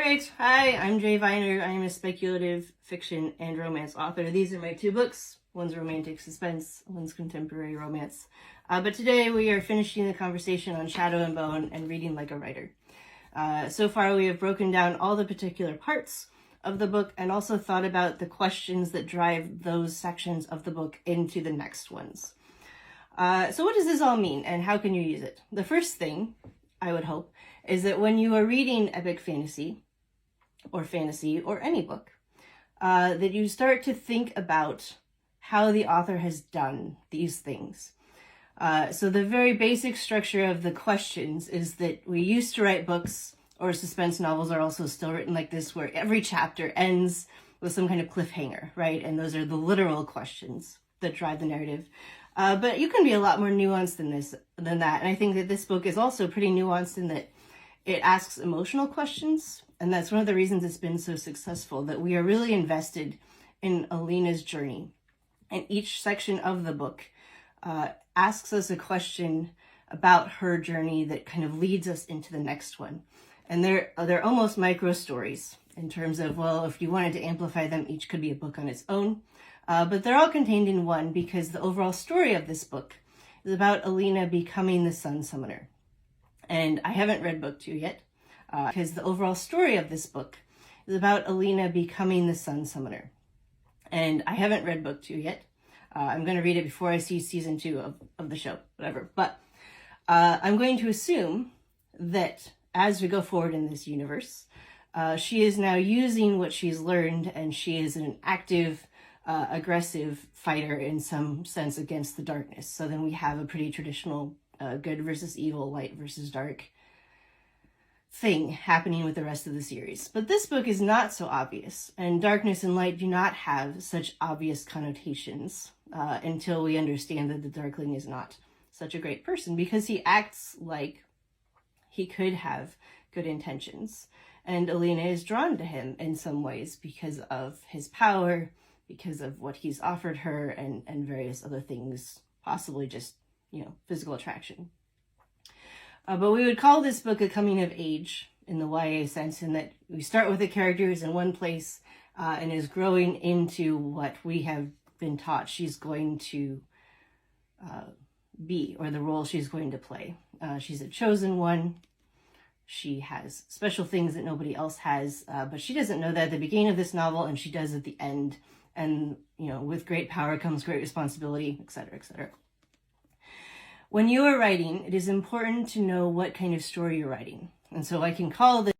Alright, hi, I'm Jay Viner. I am a speculative fiction and romance author. These are my two books. One's romantic suspense, one's contemporary romance. But today we are finishing the conversation on Shadow and Bone and Reading Like a Writer. So far we have broken down all the particular parts of the book and also thought about the questions that drive those sections of the book into the next ones. So what does this all mean and how can you use it? The first thing, I would hope, is that when you are reading epic fantasy or any book, that you start to think about how the author has done these things. So the very basic structure of the questions is that we used to write books, or suspense novels are also still written like this, where every chapter ends with some kind of cliffhanger, right? And those are the literal questions that drive the narrative. But you can be a lot more nuanced than that. And I think that this book is also pretty nuanced in that it asks emotional questions. And that's one of the reasons it's been so successful, that we are really invested in Alina's journey. And each section of the book asks us a question about her journey that kind of leads us into the next one. And they're almost micro stories in terms of, well, if you wanted to amplify them, each could be a book on its own. But they're all contained in one because the overall story of this book is about Alina becoming the Sun Summoner. And I haven't read book 2 yet, because the overall story of this book is about Alina becoming the Sun Summoner. And I haven't read book 2 yet. I'm going to read it before I see season 2 of the show, whatever. But I'm going to assume that as we go forward in this universe, she is now using what she's learned, and she is an active, aggressive fighter in some sense against the darkness. So then we have a pretty traditional good versus evil, light versus dark thing happening with the rest of the series. But this book is not so obvious, and darkness and light do not have such obvious connotations until we understand that the Darkling is not such a great person, because he acts like he could have good intentions. And Alina is drawn to him in some ways because of his power, because of what he's offered her, and various other things, possibly just, physical attraction. But we would call this book a coming of age in the YA sense, in that we start with the character who's in one place and is growing into what we have been taught she's going to be, or the role she's going to play. She's a chosen one. She has special things that nobody else has, but she doesn't know that at the beginning of this novel, and she does at the end. And, with great power comes great responsibility, etc., etc. When you are writing, it is important to know what kind of story you're writing. And so I can call this